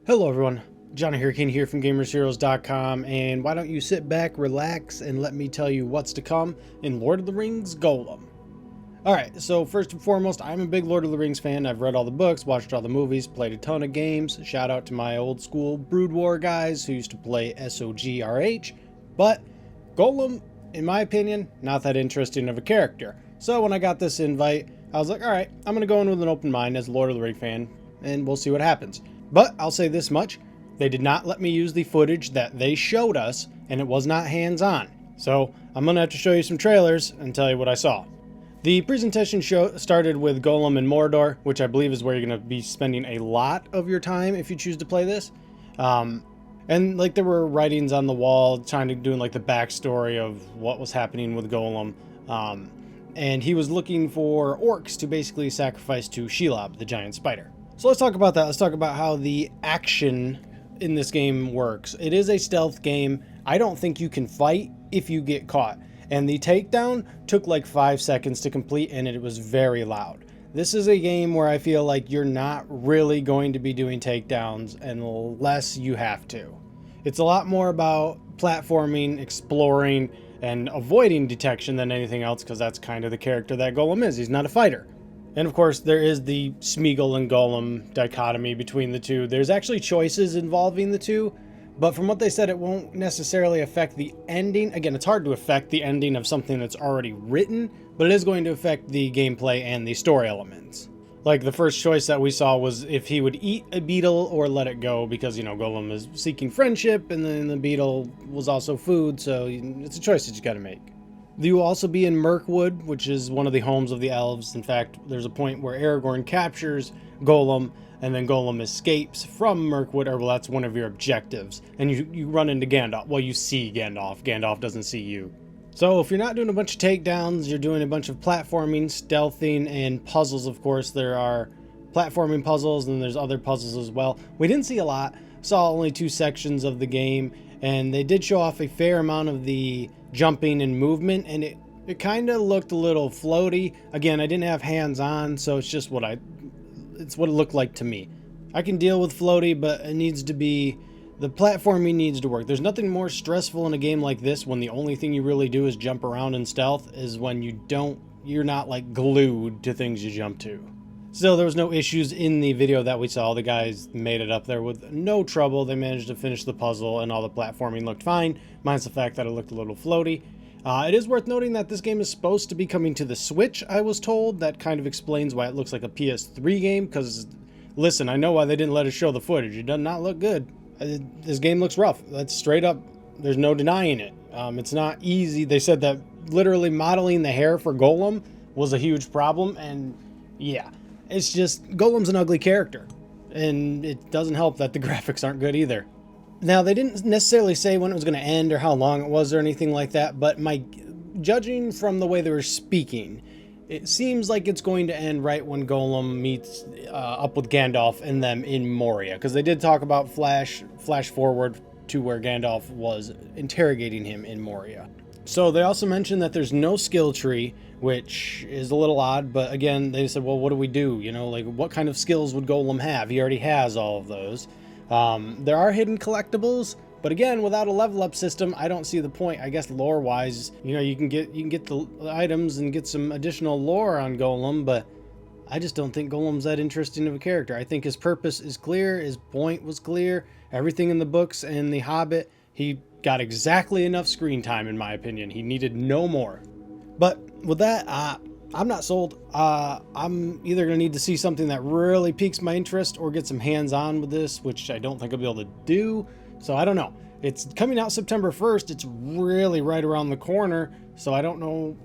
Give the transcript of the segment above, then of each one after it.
Hello everyone, Johnny Hurricane here from GamersHeroes.com, and why don't you sit back, relax, and let me tell you what's to come in Lord of the Rings Gollum. Alright, so first and foremost, I'm a big Lord of the Rings fan. I've read all the books, watched all the movies, played a ton of games. Shout out to my old school Brood War guys who used to play SOGRH, but Gollum, in my opinion, not that interesting of a character. So when I got this invite, I was like, alright, I'm going to go in with an open mind as a Lord of the Rings fan, and we'll see what happens. But I'll say this much, they did not let me use the footage that they showed us, and it was not hands-on. So I'm going to have to show you some trailers and tell you what I saw. The presentation started with Gollum in Mordor, which I believe is where you're going to be spending a lot of your time if you choose to play this. And like there were writings on the wall doing like the backstory of what was happening with Gollum. And he was looking for orcs to basically sacrifice to Shelob, the giant spider. So let's talk about that. Let's talk about how the action in this game works. It is a stealth game. I don't think you can fight if you get caught. And the takedown took like 5 seconds to complete, and it was very loud. This is a game where I feel like you're not really going to be doing takedowns unless you have to. It's a lot more about platforming, exploring, and avoiding detection than anything else, because that's kind of the character that Gollum is. He's not a fighter. And of course, there is the Smeagol and Gollum dichotomy between the two. There's actually choices involving the two, but from what they said, it won't necessarily affect the ending. Again, it's hard to affect the ending of something that's already written, but it is going to affect the gameplay and the story elements. Like the first choice that we saw was if he would eat a beetle or let it go, because, you know, Gollum is seeking friendship, and then the beetle was also food, so it's a choice that you got to make. You will also be in Mirkwood, which is one of the homes of the elves. In fact, there's a point where Aragorn captures Gollum, and then Gollum escapes from Mirkwood, or well, that's one of your objectives. And you run into Gandalf. Well, you see Gandalf. Gandalf doesn't see you. So if you're not doing a bunch of takedowns, you're doing a bunch of platforming, stealthing, and puzzles, of course. There are platforming puzzles, and there's other puzzles as well. We didn't see a lot. Saw only 2 sections of the game, and they did show off a fair amount of the jumping and movement, and it kind of looked a little floaty. Again, I didn't have hands on, so it's just what it looked like to me. I can deal with floaty, but it needs to be, the platforming needs to work. There's nothing more stressful in a game like this when the only thing you really do is jump around in stealth, is when you're not like glued to things you jump to. Still, there was no issues in the video that we saw. The guys made it up there with no trouble. They managed to finish the puzzle, and all the platforming looked fine, minus the fact that it looked a little floaty. It is worth noting that this game is supposed to be coming to the Switch, I was told. That kind of explains why it looks like a PS3 game, because, listen, I know why they didn't let us show the footage. It does not look good. This game looks rough. That's straight up. There's no denying it. It's not easy. They said that literally modeling the hair for Gollum was a huge problem, and yeah. It's just, Gollum's an ugly character, and it doesn't help that the graphics aren't good either. Now, they didn't necessarily say when it was going to end or how long it was or anything like that, but judging from the way they were speaking, it seems like it's going to end right when Gollum meets up with Gandalf and them in Moria, because they did talk about flash forward to where Gandalf was interrogating him in Moria. So they also mentioned that there's no skill tree, which is a little odd, but again, they said, well, what do we do? You know, like, what kind of skills would Gollum have? He already has all of those. There are hidden collectibles, but again, without a level up system, I don't see the point. I guess lore-wise, you know, you can get the items and get some additional lore on Gollum, but I just don't think Gollum's that interesting of a character. I think his purpose is clear, his point was clear, everything in the books and The Hobbit, he got exactly enough screen time, in my opinion. He needed no more. But with that, I'm not sold. I'm either going to need to see something that really piques my interest or get some hands-on with this, which I don't think I'll be able to do. So I don't know. It's coming out September 1st. It's really right around the corner. So I don't know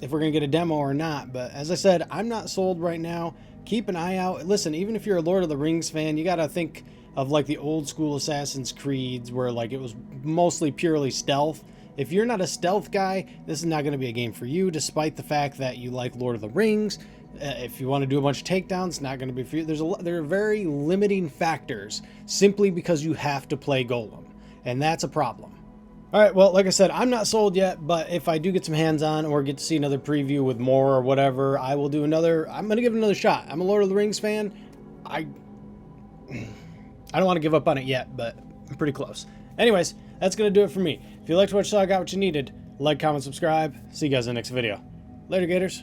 if we're going to get a demo or not. But as I said, I'm not sold right now. Keep an eye out. Listen, even if you're a Lord of the Rings fan, you got to think of like the old school Assassin's Creeds where like it was mostly purely stealth. If you're not a stealth guy, this is not going to be a game for you, despite the fact that you like Lord of the Rings. If you want to do a bunch of takedowns, it's not going to be for you. There are very limiting factors simply because you have to play Gollum, and that's a problem. All right, well, like I said, I'm not sold yet, but if I do get some hands-on or get to see another preview with more or whatever, I will do I'm going to give it another shot. I'm a Lord of the Rings fan. I don't want to give up on it yet, but I'm pretty close. Anyways, that's going to do it for me. If you liked what you saw, got what you needed, like, comment, subscribe. See you guys in the next video. Later, Gators.